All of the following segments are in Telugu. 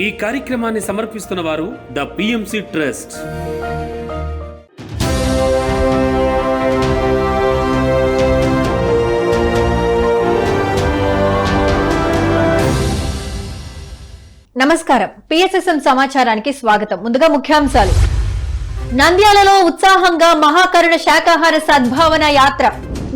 ఈ కార్యక్రమాన్ని సమర్పిస్తున్న వారు ద పిఎంసి ట్రస్ట్. నమస్కారం. పిఎస్ఎస్ఎం సమాచారానికి స్వాగతం. ముందుగా ముఖ్యాంశాలు. నంద్యాలలో ఉత్సాహంగా మహాకరుణ శాకాహార సద్భావన యాత్ర.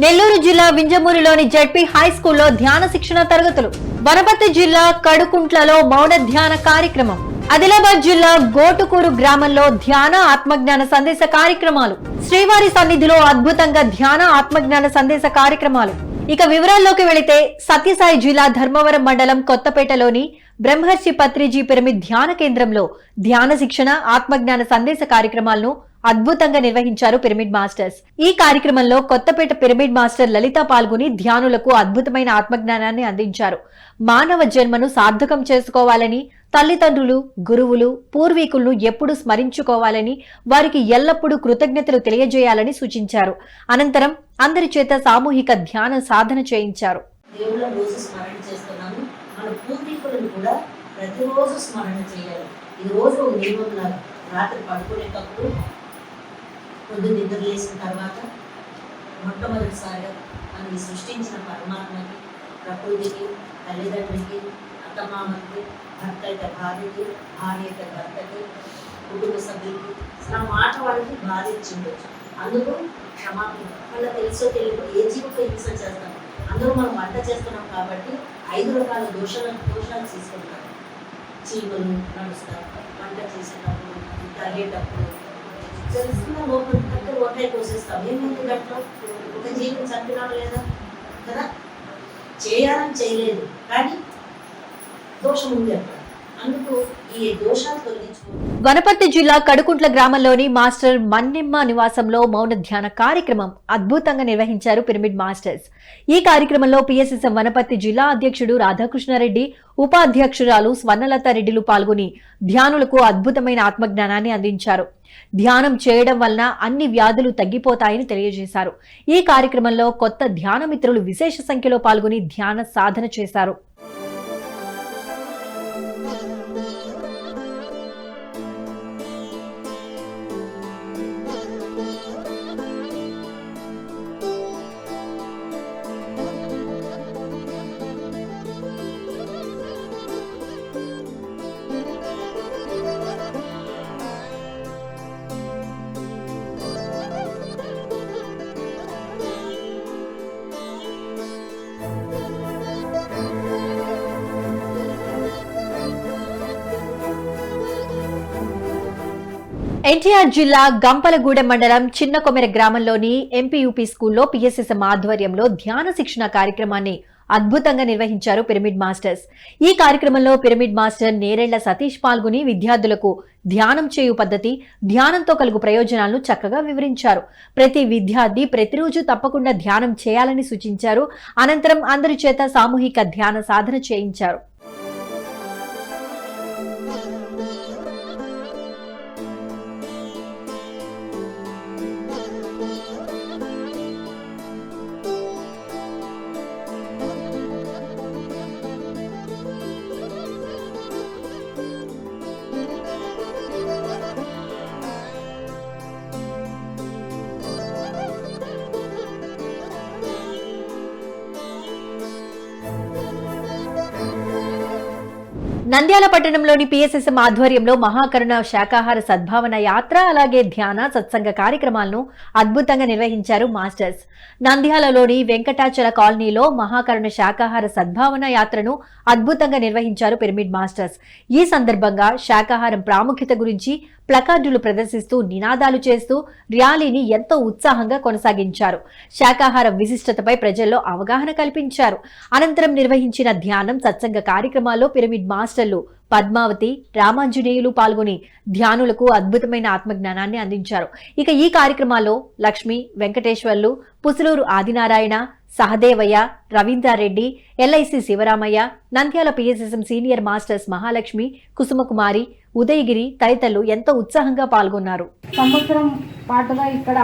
నెల్లూరు జిల్లా వింజమూరులోని జడ్పీ హై స్కూల్లో ధ్యాన శిక్షణ తరగతులు. వనపర్తి జిల్లా కడుకుంట్లలో మౌన ధ్యాన కార్యక్రమం. ఆదిలాబాద్ జిల్లా గోటుకూరు గ్రామంలో ధ్యాన ఆత్మజ్ఞాన సందేశ కార్యక్రమాలు. శ్రీవారి సన్నిధిలో అద్భుతంగా ధ్యాన ఆత్మజ్ఞాన సందేశ కార్యక్రమాలు. ఇక వివరాల్లోకి వెళితే సత్యసాయి జిల్లా ధర్మవరం మండలం కొత్తపేటలోని బ్రహ్మర్షి పత్రిజీ పిరమిడ్ ధ్యాన కేంద్రంలో ధ్యాన శిక్షణ ఆత్మజ్ఞాన సందేశ కార్యక్రమాలను అద్భుతంగా నిర్వహించారు పిరమిడ్ మాస్టర్స్. ఈ కార్యక్రమంలో కొత్తపేట పిరమిడ్ మాస్టర్ లలిత పాల్గొని ధ్యానులకు అద్భుతమైన ఆత్మజ్ఞానాన్ని అందించారు. మానవ జన్మను సార్థకం చేసుకోవాలని, తల్లిదండ్రులు, గురువులు, పూర్వీకులను ఎప్పుడూ స్మరించుకోవాలని, వారికి ఎల్లప్పుడూ కృతజ్ఞతలు తెలియజేయాలని సూచించారు. అనంతరం అందరి చేత సామూహిక ధ్యాన సాధన చేయించారు. మన పూర్వీకులను కూడా ప్రతిరోజు స్మరణ చేయాలి. ఈ రోజు నియమంలాగా రాత్రి పడుకునేటప్పుడు పొద్దు నిద్ర లేసిన తర్వాత మొట్టమొదటిసారిగా మనకి సృష్టించిన పరమాత్మకి, ప్రకృతికి, తల్లిదండ్రులకి, అత్తమామకి, భర్త అయితే భార్యకి, భార్య అయితే భర్తకి, కుటుంబ సభ్యులకి ఆ మాట వాళ్ళకి బాధ ఇచ్చిండొచ్చు. అందుకు క్షమాపణ. మళ్ళీ తెలుసో తెలియదు ఏ జీవితో హింస చేస్తాం. అందరూ మనం వంట చేస్తున్నాం కాబట్టి 5 రకాల దోషాలు తీసుకుంటాం. చీమలు నడుస్తారు, వంట చేసేటప్పుడు, తగ్గేటప్పుడు తెలుస్తున్న లోపల దగ్గర వంకాయ కోసేస్తాం. ఏమైంది గట్ల ఒక జీవితం చంపినా లేదా కదా, చేయాలని చేయలేదు కానీ దోషం ఉంది అక్కడ. అందుకు ఈ దోషాలు తొలగించుకో. వనపర్తి జిల్లా కడుకుంట్ల గ్రామంలోని మాస్టర్ మన్నెమ్మ నివాసంలో మౌన ధ్యాన కార్యక్రమం అద్భుతంగా నిర్వహించారు పిరమిడ్ మాస్టర్స్. ఈ కార్యక్రమంలో పిఎస్ఎస్ఎం వనపర్తి జిల్లా అధ్యక్షుడు రాధాకృష్ణారెడ్డి, ఉపాధ్యక్షురాలు స్వర్ణలత రెడ్డిలు పాల్గొని ధ్యానులకు అద్భుతమైన ఆత్మజ్ఞానాన్ని అందించారు. ధ్యానం చేయడం వలన అన్ని వ్యాధులు తగ్గిపోతాయని తెలియజేశారు. ఈ కార్యక్రమంలో కొత్త ధ్యాన మిత్రులు విశేష సంఖ్యలో పాల్గొని ధ్యాన సాధన చేశారు. ఎన్టీఆర్ జిల్లా గంపలగూడెం మండలం చిన్నకొమెర గ్రామంలోని ఎంపీయూపీ స్కూల్లో పిఎస్ఎస్ఎం ఆధ్వర్యంలో ధ్యాన శిక్షణ కార్యక్రమాన్ని అద్భుతంగా నిర్వహించారు పిరమిడ్ మాస్టర్స్. ఈ కార్యక్రమంలో పిరమిడ్ మాస్టర్ నేరెళ్ల సతీష్ పాల్గొని విద్యార్థులకు ధ్యానం చేయు పద్ధతి, ధ్యానంతో కలుగు ప్రయోజనాలను చక్కగా వివరించారు. ప్రతి విద్యార్థి ప్రతిరోజు తప్పకుండా ధ్యానం చేయాలని సూచించారు. అనంతరం అందరి చేత సామూహిక ధ్యాన సాధన చేయించారు. నంద్యాల పట్టణంలోని పిఎస్ఎస్ఎం ఆధ్వర్యంలో మహాకరుణ శాకాహార సద్భావన యాత్ర, అలాగే ధ్యాన సత్సంగ కార్యక్రమాలను అద్భుతంగా నిర్వహించారు మాస్టర్స్. నంద్యాలలోని వెంకటాచల కాలనీలో మహాకరుణ శాకాహార సద్భావన యాత్రను అద్భుతంగా నిర్వహించారు పిరమిడ్ మాస్టర్స్. ఈ సందర్భంగా శాకాహారం ప్రాముఖ్యత గురించి ప్లకార్డులు ప్రదర్శిస్తూ నినాదాలు చేస్తూ ర్యాలీని ఎంతో ఉత్సాహంగా కొనసాగించారు. శాకాహారం విశిష్టతపై ప్రజల్లో అవగాహన కల్పించారు. అనంతరం నిర్వహించిన ధ్యానం సత్సంగ కార్యక్రమాల్లో పిరమిడ్ మాస్టర్లు పద్మావతి, రామాంజనేయులు పాల్గొని ధ్యానులకు అద్భుతమైన ఆత్మజ్ఞానాన్ని అందించారు. ఇక ఈ కార్యక్రమాల్లో Lakshmi, Venkateswarlu, Pusuluru Adinarayana, Sahadevayya, Ravindrareddy, LIC Sivaramayya, Nandyal PSSM senior masters Mahalakshmi, Kusumakumari, Udayagiri తదితరులు ఎంతో ఉత్సాహంగా పాల్గొన్నారు. సంవత్సరం పాటుగా ఇక్కడ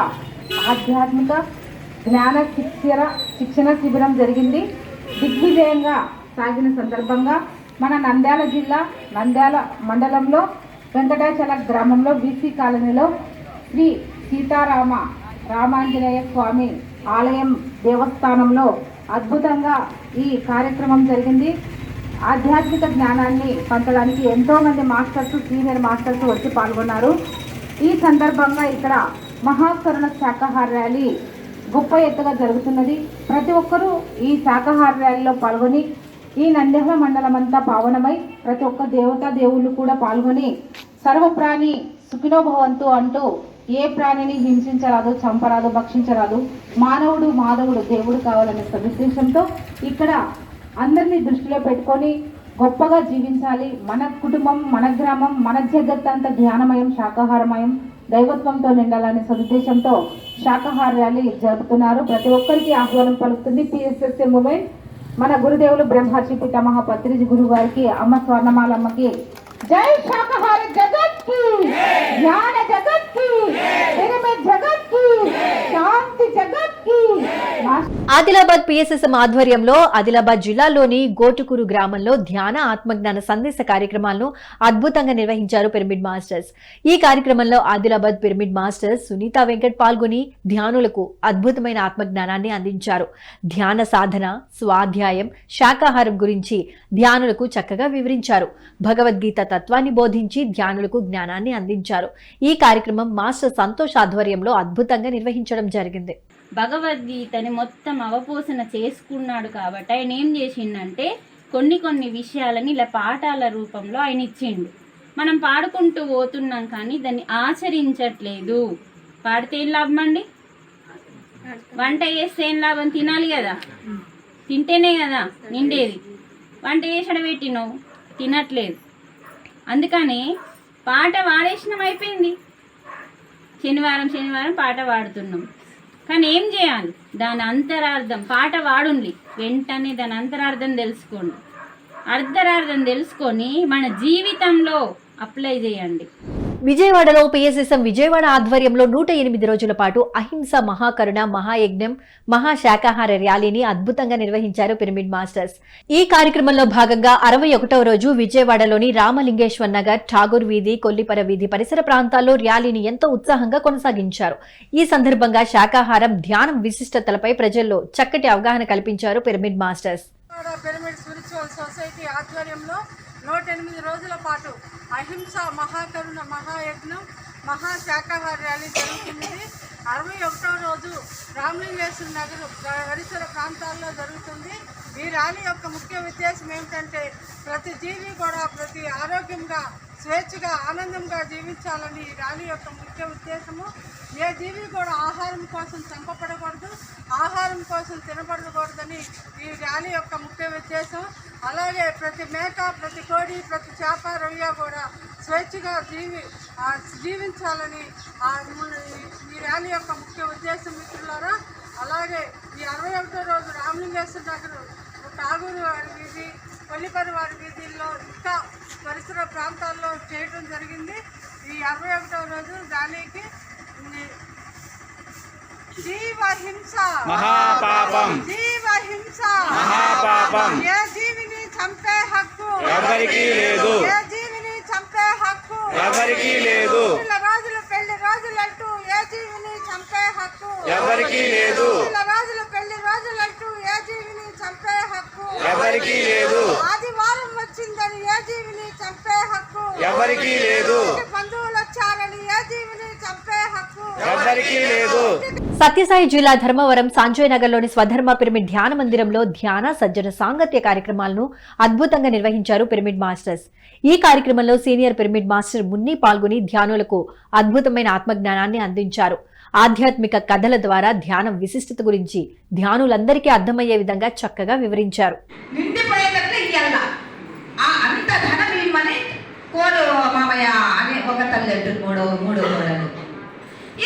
ఆధ్యాత్మిక జ్ఞాన శిక్షణ శిబిరం జరిగింది. దిగ్విజయంగా సాగిన సందర్భంగా మన నంద్యాల జిల్లా నంద్యాల మండలంలో వెంకటాచల గ్రామంలో బీసీ కాలనీలో శ్రీ సీతారామ రామాంజనేయ స్వామి ఆలయం దేవస్థానంలో అద్భుతంగా ఈ కార్యక్రమం జరిగింది. ఆధ్యాత్మిక జ్ఞానాన్ని పంచడానికి ఎంతోమంది మాస్టర్స్, సీనియర్ మాస్టర్స్ వచ్చి పాల్గొన్నారు. ఈ సందర్భంగా ఇక్కడ మహాకరుణ శాకాహార ర్యాలీ గొప్ప ఎత్తుగా జరుగుతున్నది. ప్రతి ఒక్కరూ ఈ శాకాహార ర్యాలీలో పాల్గొని ఈ నంద్యాల మండలం అంతా పావనమై ప్రతి ఒక్క దేవతా దేవుళ్ళు కూడా పాల్గొని సర్వప్రాణి సుఖినోభవంతు అంటూ ఏ ప్రాణిని హింసించరాదు, చంపరాదు, భక్షించరాదు, మానవుడు మాధవుడు దేవుడు కావాలనే సదుద్దేశంతో ఇక్కడ అందరినీ దృష్టిలో పెట్టుకొని గొప్పగా జీవించాలి. మన కుటుంబం, మన గ్రామం, మన జగత్ అంతా ధ్యానమయం, శాకాహారమయం, దైవత్వంతో నిండాలనే సదుద్దేశంతో శాకాహార ర్యాలీ జరుపుతున్నారు. ప్రతి ఒక్కరికి ఆహ్వానం పలుకుతుంది పిఎస్ఎస్ఏ మూమెంట్. మన గురుదేవులు బ్రహ్మర్షి పితామహ పత్రిజీ గురువు గారికి, అమ్మ స్వర్ణమాలమ్మకి జై శాకాహార జగత్ కి, జ్ఞాన జగత్ కి, జగత్ కి, శాంతి జగత్ కి. ఆదిలాబాద్ పిఎస్ఎస్ఎం ఆధ్వర్యంలో ఆదిలాబాద్ జిల్లాలోని గోటుకూరు గ్రామంలో ధ్యాన ఆత్మజ్ఞాన సందేశ కార్యక్రమాలను అద్భుతంగా నిర్వహించారు పిరమిడ్ మాస్టర్స్. ఈ కార్యక్రమంలో ఆదిలాబాద్ పిరమిడ్ మాస్టర్స్ సునీత వెంకట్ పాల్గొని ధ్యానులకు అద్భుతమైన ఆత్మజ్ఞానాన్ని అందించారు. ధ్యాన సాధన, స్వాధ్యాయం, శాకాహారం గురించి ధ్యానులకు చక్కగా వివరించారు. భగవద్గీత తత్వాన్ని బోధించి ధ్యానులకు జ్ఞానాన్ని అందించారు. ఈ కార్యక్రమం మాస్టర్ సంతోష్ ఆధ్వర్యంలో అద్భుతంగా నిర్వహించడం జరిగింది. భగవద్గీతని మొత్తం అవపోసన చేసుకున్నాడు కాబట్టి ఆయన ఏం చేసిండంటే కొన్ని విషయాలని ఇలా పాఠాల రూపంలో ఆయన ఇచ్చిండు. మనం పాడుకుంటూ పోతున్నాం కానీ దాన్ని ఆచరించట్లేదు. పాడితే ఏం లాభం అండి? వంట చేస్తే ఏం లాభం? తినాలి కదా, తింటేనే కదా నిండేది. వంట చేసడం పెట్టినావు, తినట్లేదు. అందుకని పాట వాడేసినాం, అయిపోయింది. శనివారం పాట పాడుతున్నాం, కానీ ఏం చేయాలి? దాని అంతరార్థం, పాట వాడుండి వెంటనే దాని అంతరార్థం తెలుసుకోండి. అర్ధరార్థం తెలుసుకొని మన జీవితంలో అప్లై చేయండి. విజయవాడలో పిఎస్ఎస్ఎం విజయవాడ ఆధ్వర్యంలో 108 రోజుల పాటు అహింస మహాకరుణ మహాయజ్ఞం మహాశాకాహార ర్యాలీని అద్భుతంగా నిర్వహించారు పిరమిడ్ మాస్టర్స్. ఈ కార్యక్రమంలో భాగంగా 61వ రోజు విజయవాడలోని రామలింగేశ్వర్ నగర్, ఠాగూర్ వీధి, కొల్లిపర వీధి పరిసర ప్రాంతాల్లో ర్యాలీని ఎంతో ఉత్సాహంగా కొనసాగించారు. ఈ సందర్భంగా శాకాహారం, ధ్యానం విశిష్టతలపై ప్రజల్లో చక్కటి అవగాహన కల్పించారు pyramid masters. Pyramid spiritual society ఆధ్వర్యంలో 108 రోజుల పాటు అహింస మహాకరుణ మహాయజ్ఞం మహాశాకాహార ర్యాలీ జరుగుతున్నది. 61వ రోజు రామలింగేశ్వర నగర్ పరిసర ప్రాంతాల్లో జరుగుతుంది. ఈ ర్యాలీ యొక్క ముఖ్య ఉద్దేశం ఏమిటంటే ప్రతి జీవి కూడా ప్రతి ఆరోగ్యంగా, స్వేచ్ఛగా, ఆనందంగా జీవించాలని ఈ ర్యాలీ యొక్క ముఖ్య ఉద్దేశము. ఏ జీవి కూడా ఆహారం కోసం చంపబడకూడదు, ఆహారం కోసం తినబడకూడదని ఈ ర్యాలీ యొక్క ముఖ్య ఉద్దేశం. అలాగే ప్రతి మేక, ప్రతి కోడి, ప్రతి చేప, రొయ్య కూడా స్వేచ్ఛగా జీవించాలని ఈ ర్యాలీ యొక్క ముఖ్య ఉద్దేశం మిత్రులారా. అలాగే ఈ 61వ రోజు రామలింగేశ్వర నగర్, ఠాగూరు వారి వీధి, కొల్లిపరి వారి వీధుల్లో ఇంకా పరిసర ప్రాంతాల్లో చేయడం జరిగింది. ఈ 61వ రోజు ర్యాలీకి జీవహింస మహాపాపం, జీవహింస మహాపాపం, ఏ జీవిని చంపే హక్కు ఎవరికీ లేదు, ఏ జీవిని చంపే హక్కు ఎవరికీ లేదు, రాజుల పెళ్లి రోజులంటూ ఏ జీవిని చంపే హక్కు ఎవరికీ లేదు, రాజుల పెళ్లి రోజులంటూ ఏ జీవిని చంపే హక్కు ఎవరికీ లేదు, ఆదివారం వచ్చిందని ఏ జీవిని చంపే హక్కు ఎవరికీ లేదు, బంధువులు వచ్చారని ఏ జీవిని చంపే హక్కు ఎవరికీ లేదు. సత్యసాయి జిల్లా ధర్మవరం సంజయ్ నగర్లోని స్వధర్మ పిరమిడ్ ధ్యాన మందిరంలో ధ్యాన, సజ్జన సాంగత్య కార్యక్రమాలను అద్భుతంగా నిర్వహించారు పిరమిడ్ మాస్టర్స్. ఈ కార్యక్రమంలో సీనియర్ పిరమిడ్ మాస్టర్ మున్ని పాల్గొని ధ్యానులకు అద్భుతమైన ఆత్మజ్ఞానాన్ని అందించారు. ఆధ్యాత్మిక కథల ద్వారా ధ్యానం విశిష్టత గురించి ధ్యానులందరికీ అర్థమయ్యే విధంగా చక్కగా వివరించారు.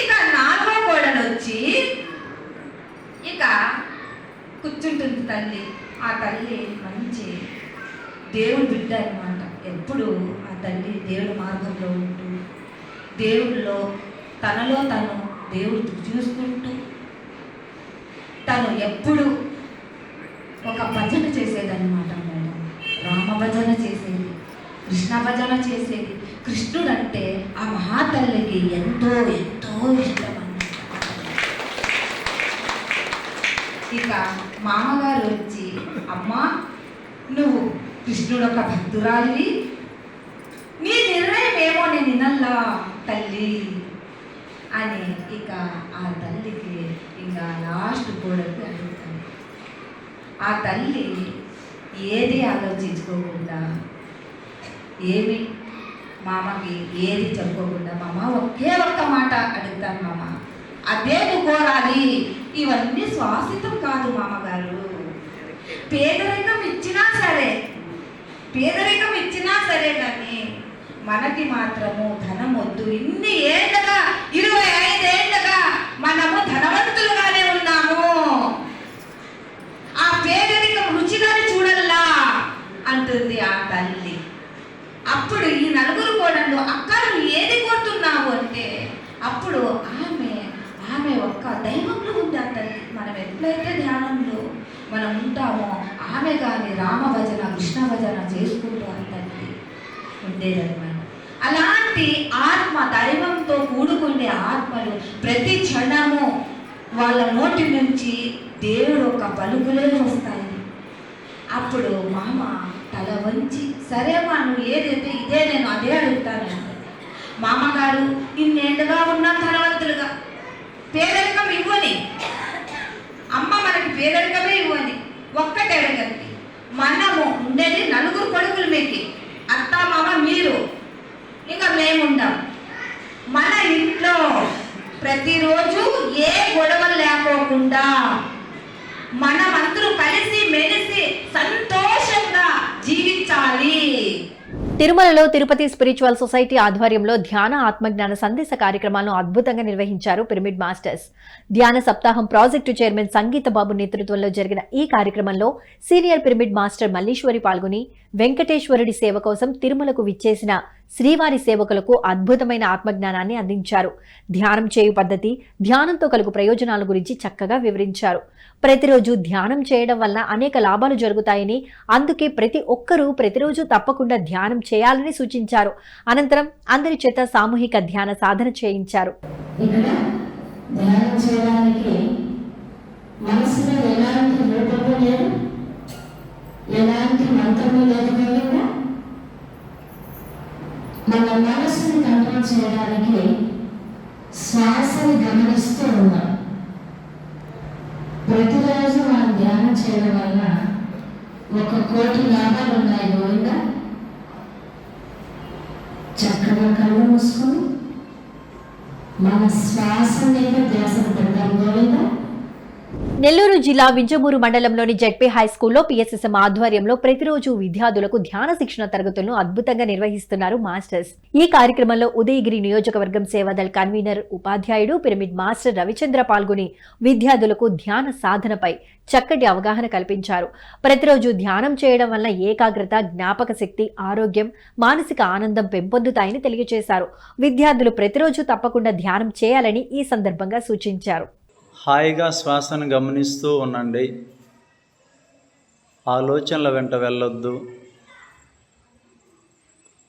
ఇక 4వ కోడలు వచ్చి ఇక కూర్చుంటుంది తల్లి. ఆ తల్లి మంచి దేవుడు బిడ్డ అన్నమాట. ఎప్పుడు ఆ తల్లి దేవుడి మార్గంలో ఉంటూ దేవుడిలో తనలో తను దేవుడు చూసుకుంటూ తను ఎప్పుడు ఒక భజన చేసేదన్నమాట. మేడం రామ రామభజన చేసేది, కృష్ణ భజన చేసేది. కృష్ణుడు అంటే ఆ మహాతల్లికి ఎంతో ఎంతో ఇష్టం అన్నమాట. ఇక మామగారు వచ్చి, అమ్మా నువ్వు కృష్ణుడు ఒక భక్తురాలివి, నీ నిర్ణయం ఏమో నేను వినల్లా తల్లి అని ఇక ఆ తల్లికి ఇంకా లాస్ట్ కోడలికి అడుగుతాను. ఆ తల్లి ఏది ఆలోచించుకోకుండా, ఏమి మామకి ఏది చెప్పుకోకుండా, మామ ఒకే ఒక్క మాట అడుగుతాను మామ, అదే నువ్వు కోరాలి. ఇవన్నీ శ్వాసితం కాదు మామగారు. పేదరికం ఇచ్చినా సరే కానీ మనకి మాత్రము ధనం వద్దు. ఇన్ని ఏళ్ళగా 25 ఏళ్ళగా మనము ధనవంతులుగానే ఉన్నాము. ఆ పేదరికం రుచిగానే చూడల్లా అంటుంది ఆ తల్లి. అప్పుడు ఈ నలుగురు కోడళ్ళు, అక్క నువ్వు ఏది కోరుతున్నావు అంటే, అప్పుడు ఆమె ఒక్క దైవంలో ఉంది ఆ తల్లి. మనం ఎట్లయితే ధ్యానంలో మనం ఉంటామో ఆమె కానీ రామభజన కృష్ణ భజన చేసుకుంటూ ఆ తల్లి ఉండేదన్నమాట. అలాంటి ఆత్మ, దైవంతో కూడుకునే ఆత్మలు ప్రతి క్షణము వాళ్ళ నోటి నుంచి దేవుడు ఒక పలుకులే వస్తాయి. అప్పుడు మామ తల వంచి, సరేమా నువ్వు ఏదైతే ఇదే నేను అదే అడుగుతాను. మామగారు ఇన్నేళ్ళుగా ఉన్నాం ధనవంతులుగా, పేదరికం ఇవ్వని అమ్మ, మనకి పేదరికమే ఇవ్వని, ఒక్కటే అడగండి. మనము ఉండేది 4 కొడుకులు, మీకు అత్త మామ మీరు, ఇంకా మేముంటాం. మన ఇంట్లో ప్రతిరోజు ఏ గొడవలు లేకోకుండా మనమందరూ కలిసి మెలిసి సంతోషంగా జీవించాలి. తిరుమలలో తిరుపతి స్పిరిచువల్ సొసైటీ ఆధ్వర్యంలో ధ్యాన ఆత్మజ్ఞాన సందేశ కార్యక్రమాలను అద్భుతంగా నిర్వహించారు పిరమిడ్ మాస్టర్స్. ధ్యాన సప్తాహం ప్రాజెక్టు చైర్మన్ సంగీత బాబు నేతృత్వంలో జరిగిన ఈ కార్యక్రమంలో సీనియర్ పిరమిడ్ మాస్టర్ మల్లీశ్వరి పాల్గొని వెంకటేశ్వరుడి సేవ కోసం తిరుమలకు విచ్చేసిన శ్రీవారి సేవకులకు అద్భుతమైన ఆత్మజ్ఞానాన్ని అందించారు. ధ్యానం చేయు పద్ధతి, ధ్యానంతో కలుగు ప్రయోజనాల గురించి చక్కగా వివరించారు. ప్రతిరోజు ధ్యానం చేయడం వల్ల అనేక లాభాలు జరుగుతాయని, అందుకే ప్రతి ఒక్కరూ ప్రతిరోజు తప్పకుండా ధ్యానం చేయాలని సూచించారు. అనంతరం అందరి చేత సామూహిక ధ్యాన సాధన చేయించారు. ధ్యానం చేయడానికి మనసులో ఎలాంటి రూపము లేదు, ఎలాంటి మంత్రము లేదు కదా. మన మనసుని కంట్రోల్ చేయడానికి శ్వాసని గమనిస్తూ ఉన్నాం. ప్రతిరోజు మనం ధ్యానం చేయడం వల్ల 1 కోటి లాభాలు ఉన్నాయి గోవిందా. చక్కగా కళ్ళు మూసుకొని మన శ్వాస మీద ధ్యాస పెడతాం గోవిందా. నెల్లూరు జిల్లా వింజమూరు మండలంలోని జెడ్పీ హై స్కూల్లో పిఎస్ఎస్ఎం ఆధ్వర్యంలో ప్రతిరోజు విద్యార్థులకు ధ్యాన శిక్షణ తరగతులను అద్భుతంగా నిర్వహిస్తున్నారు మాస్టర్స్. ఈ కార్యక్రమంలో ఉదయగిరి నియోజకవర్గం సేవాదళ్ కన్వీనర్ ఉపాధ్యాయుడు పిరమిడ్ మాస్టర్ రవిచంద్ర పాల్గొని విద్యార్థులకు ధ్యాన సాధనపై చక్కటి అవగాహన కల్పించారు. ప్రతిరోజు ధ్యానం చేయడం వల్ల ఏకాగ్రత, జ్ఞాపక శక్తి, ఆరోగ్యం, మానసిక ఆనందం పెంపొందుతాయని తెలియజేశారు. విద్యార్థులు ప్రతిరోజు తప్పకుండా ధ్యానం చేయాలని ఈ సందర్భంగా సూచించారు. హాయిగా శ్వాసను గమనిస్తూ ఉండండి. ఆలోచనల వెంట వెళ్ళొద్దు.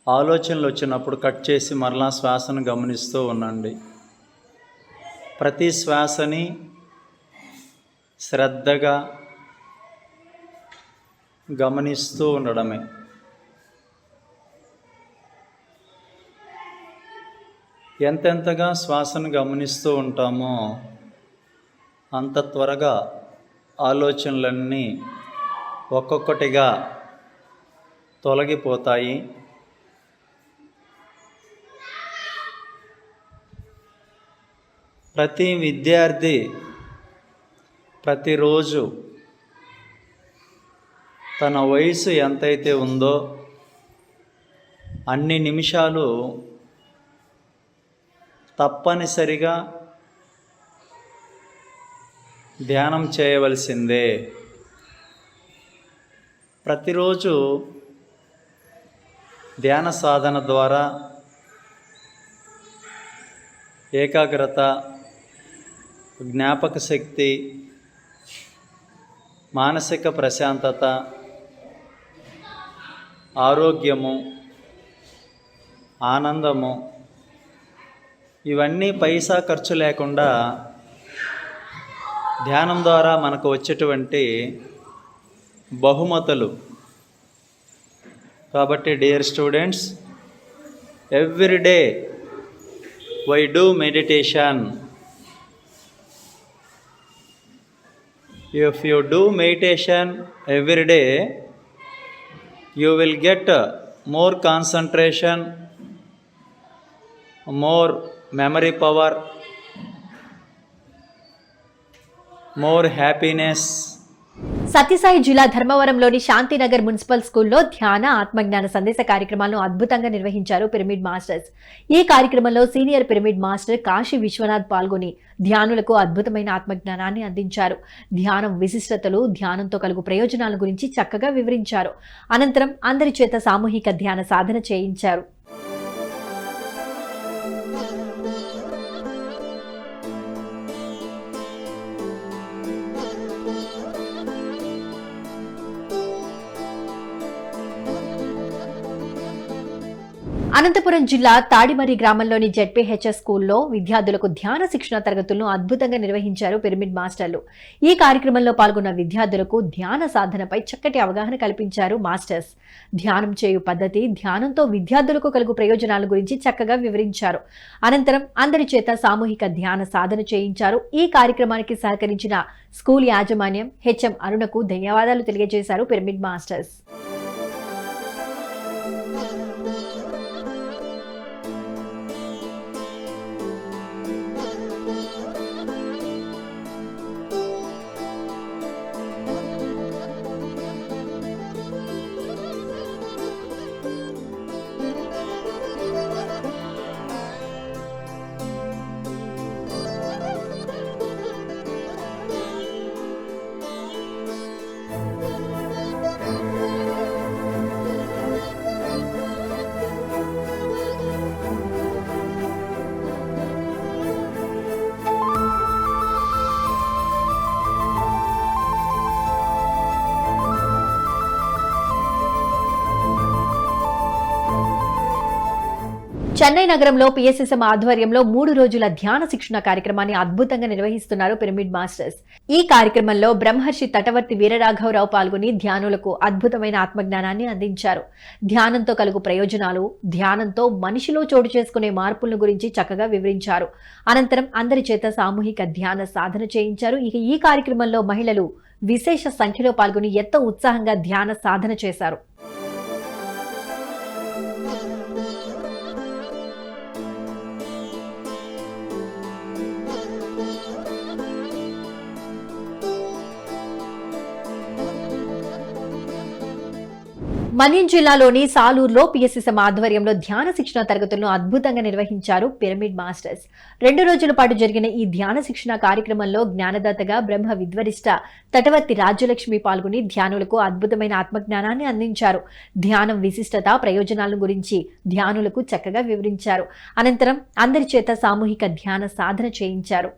ఆలోచనలు వచ్చినప్పుడు కట్ చేసి మరలా శ్వాసను గమనిస్తూ ఉండండి. ప్రతి శ్వాసని శ్రద్ధగా గమనిస్తూ ఉండడమే. ఎంతెంతగా శ్వాసను గమనిస్తూ ఉంటామో అంత త్వరగా ఆలోచనలన్నీ ఒక్కొక్కటిగా తొలగిపోతాయి. ప్రతి విద్యార్థి ప్రతిరోజు తన వయసు ఎంతైతే ఉందో అన్ని నిమిషాలు తప్పనిసరిగా ధ్యానం చేయవలసిందే. ప్రతిరోజు ధ్యాన సాధన ద్వారా ఏకాగ్రత, జ్ఞాపక శక్తి, మానసిక ప్రశాంతత, ఆరోగ్యము, ఆనందము ఇవన్నీ పైసా ఖర్చు లేకుండా ధ్యానం ద్వారా మనకు వచ్చేటువంటి బహుమతులు. కాబట్టి dear students, every day why do meditation. If you do meditation every day, you will get more concentration, more memory power, more happiness. Sathya Sai జిల్లా ధర్మవరంలోని శాంతినగర్ మున్సిపల్ స్కూల్లో ధ్యాన ఆత్మజ్ఞాన సందేశ కార్యక్రమాలను అద్భుతంగా నిర్వహించారు పిరమిడ్ మాస్టర్స్. ఈ కార్యక్రమంలో senior pyramid master Kashi Vishwanath పాల్గొని ధ్యానులకు అద్భుతమైన ఆత్మజ్ఞానాన్ని అందించారు. ధ్యానం విశిష్టతలు, ధ్యానంతో కలుగు ప్రయోజనాల గురించి చక్కగా వివరించారు. అనంతరం అందరి చేత సామూహిక ధ్యాన సాధన చేయించారు. అనంతపురం జిల్లా తాడిమర్రి గ్రామంలోని జెడ్పీహెచ్ఎస్ స్కూల్లో విద్యార్థులకు ధ్యాన శిక్షణ తరగతులను అద్భుతంగా నిర్వహించారు పిరమిడ్ మాస్టర్లు. ఈ కార్యక్రమంలో పాల్గొన్న విద్యార్థులకు ధ్యాన సాధనపై చక్కటి అవగాహన కల్పించారు మాస్టర్స్. ధ్యానం చేయు పద్ధతి, ధ్యానంతో విద్యార్థులకు కలుగు ప్రయోజనాల గురించి చక్కగా వివరించారు. అనంతరం అందరి చేత సామూహిక ధ్యాన సాధన చేయించారు. ఈ కార్యక్రమానికి సహకరించిన స్కూల్ యాజమాన్యం హెచ్ఎం అరుణకు ధన్యవాదాలు తెలియజేశారు పిరమిడ్ మాస్టర్స్. చెన్నై నగరంలో పిఎస్ఎస్ఎం ఆధ్వర్యంలో 3 రోజుల ధ్యాన శిక్షణ కార్యక్రమాన్ని అద్భుతంగా నిర్వహిస్తున్నారు పిరమిడ్ మాస్టర్స్. ఈ కార్యక్రమంలో బ్రహ్మర్షి తటవర్తి వీరరాఘవరావు పాల్గొని ధ్యానులకు అద్భుతమైన ఆత్మజ్ఞానాన్ని అందించారు. ధ్యానంతో కలుగు ప్రయోజనాలు, ధ్యానంతో మనిషిలో చోటు చేసుకునే మార్పులను గురించి చక్కగా వివరించారు. అనంతరం అందరి చేత సామూహిక ధ్యాన సాధన చేయించారు. ఇక ఈ కార్యక్రమంలో మహిళలు విశేష సంఖ్యలో పాల్గొని ఎంతో ఉత్సాహంగా ధ్యాన సాధన చేశారు. మన్యం జిల్లాలోని సాలూరులో పిఎస్ఎస్ఎం ఆధ్వర్యంలో ధ్యాన శిక్షణ తరగతులను అద్భుతంగా నిర్వహించారు పిరమిడ్ మాస్టర్స్. 2 రోజుల పాటు జరిగిన ఈ ధ్యాన శిక్షణ కార్యక్రమంలో జ్ఞానదాతగా బ్రహ్మ విద్వరిష్ట తటవర్తి రాజ్యలక్ష్మి పాల్గొని ధ్యానులకు అద్భుతమైన ఆత్మజ్ఞానాన్ని అందించారు. ధ్యానం విశిష్టత, ప్రయోజనాల గురించి ధ్యానులకు చక్కగా వివరించారు. అనంతరం అందరి చేత సామూహిక ధ్యాన సాధన చేయించారు.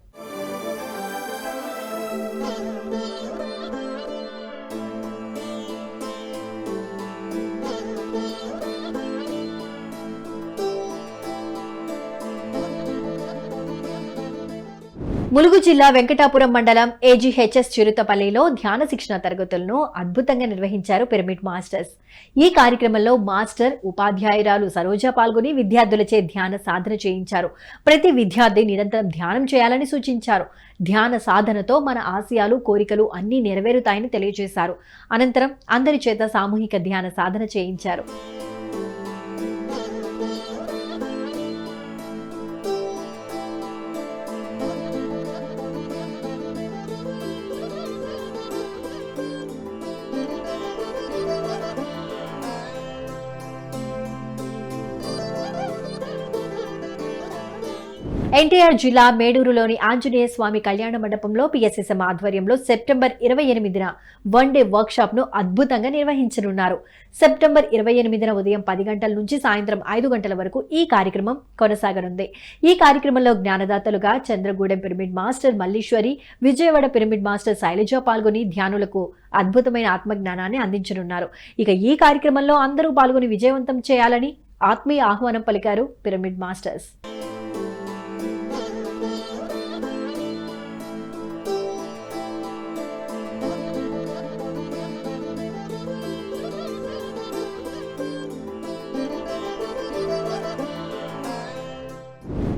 ములుగు జిల్లా వెంకటాపురం మండలం ఏజీహెచ్ఎస్ చిరుతపల్లిలో ధ్యాన శిక్షణ తరగతులను అద్భుతంగా నిర్వహించారు పిరమిడ్ మాస్టర్స్. ఈ కార్యక్రమంలో మాస్టర్ ఉపాధ్యాయురాలు సరోజ పాల్గొని విద్యార్థులచే ధ్యాన సాధన చేయించారు. ప్రతి విద్యార్థి నిరంతరం ధ్యానం చేయాలని సూచించారు. ధ్యాన సాధనతో మన ఆశయాలు, కోరికలు అన్నీ నెరవేరుతాయని తెలియజేశారు. అనంతరం అందరి చేత సామూహిక ధ్యాన సాధన చేయించారు. ఎన్టీఆర్ జిల్లా మేడూరులోని ఆంజనేయ స్వామి కళ్యాణ మండపంలో పిఎస్ఎస్ఎం ఆధ్వర్యంలో సెప్టెంబర్ 28న వన్ డే వర్క్ షాప్ ను అద్భుతంగా నిర్వహించనున్నారు. సెప్టెంబర్ 28న ఉదయం 10 గంటల నుంచి సాయంత్రం 5 గంటల వరకు ఈ కార్యక్రమం కొనసాగనుంది. ఈ కార్యక్రమంలో జ్ఞానదాతలుగా Chandragudem pyramid master Malleswari, Vijayawada pyramid master Sailaja పాల్గొని ధ్యానులకు అద్భుతమైన ఆత్మజ్ఞానాన్ని అందించనున్నారు. ఇక ఈ కార్యక్రమంలో అందరూ పాల్గొని విజయవంతం చేయాలని ఆత్మీయ ఆహ్వానం పలికారు పిరమిడ్ మాస్టర్స్.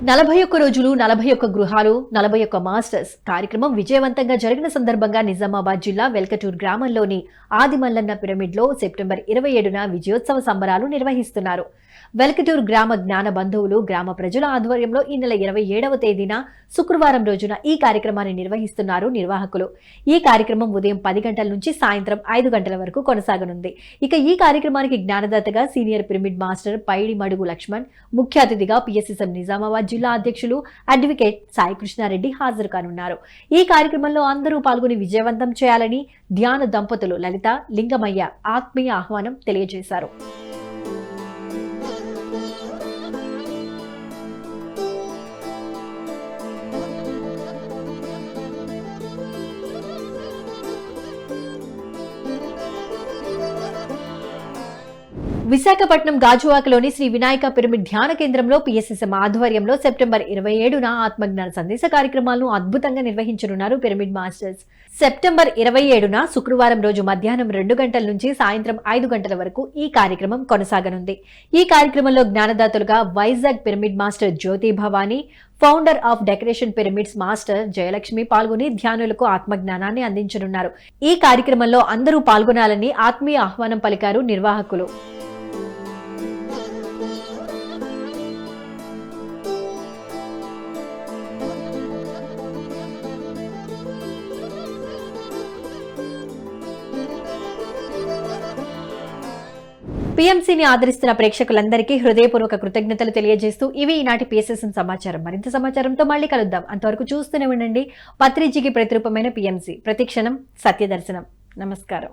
నలభై 41 రోజులు 41 గృహాలు 41 మాస్టర్స్ కార్యక్రమం విజయవంతంగా జరిగిన సందర్భంగా నిజామాబాద్ జిల్లా వెల్కటూర్ గ్రామంలోని ఆదిమల్లన్న పిరమిడ్లో సెప్టెంబర్ 27న విజయోత్సవ సంబరాలు నిర్వహిస్తున్నారు. వెల్కటూర్ గ్రామ జ్ఞాన బంధువులు, గ్రామ ప్రజల ఆధ్వర్యంలో ఈ నెల 27వ తేదీన శుక్రవారం రోజున ఈ కార్యక్రమాన్ని నిర్వహిస్తున్నారు నిర్వాహకులు. ఈ కార్యక్రమం ఉదయం 10 గంటల నుంచి సాయంత్రం 5 గంటల వరకు కొనసాగనుంది. ఇక ఈ కార్యక్రమానికి జ్ఞానదాతగా సీనియర్ పిరమిడ్ మాస్టర్ పైడి మడుగు లక్ష్మణ్, ముఖ్య అతిథిగా పిఎస్ఎస్ఎం నిజామాబాద్ జిల్లా అధ్యక్షులు అడ్వకేట్ సాయి కృష్ణారెడ్డి హాజరు కానున్నారు. ఈ కార్యక్రమంలో అందరూ పాల్గొని విజయవంతం చేయాలని ధ్యాన దంపతులు లలిత, లింగమయ్య ఆత్మీయ ఆహ్వానం తెలియజేశారు. విశాఖపట్నం గాజువాకలోని శ్రీ వినాయక పిరమిడ్ ధ్యాన కేంద్రంలో పిఎస్ఎస్ఎం ఆధ్వర్యంలో సెప్టెంబర్ 27న ఆత్మజ్ఞాన సందేశ కార్యక్రమాలను అద్భుతంగా నిర్వహించనున్నారు పిరమిడ్ మాస్టర్స్. సెప్టెంబర్ 27న శుక్రవారం రోజు మధ్యాహ్నం 2 గంటల నుంచి సాయంత్రం 5 గంటల వరకు ఈ కార్యక్రమం కొనసాగనుంది. ఈ కార్యక్రమంలో జ్ఞానదాతలుగా Vizag pyramid master Jyothi Bhavani, founder of decoration pyramids master Jayalakshmi పాల్గొని ధ్యానులకు ఆత్మజ్ఞానాన్ని అందించనున్నారు. ఈ కార్యక్రమంలో అందరూ పాల్గొనాలని ఆత్మీయ ఆహ్వానం పలికారు నిర్వాహకులు. పీఎంసీని ఆదరిస్తున్న ప్రేక్షకులందరికీ హృదయపూర్వక కృతజ్ఞతలు తెలియజేస్తూ ఇవి ఈనాటి పిఎస్ఎస్ఎం సమాచారం. మరింత సమాచారంతో మళ్ళీ కలుద్దాం. అంతవరకు చూస్తూనే ఉండండి పత్రిజీకి ప్రతిరూపమైన పీఎంసీ, ప్రతిక్షణం సత్యదర్శనం. నమస్కారం.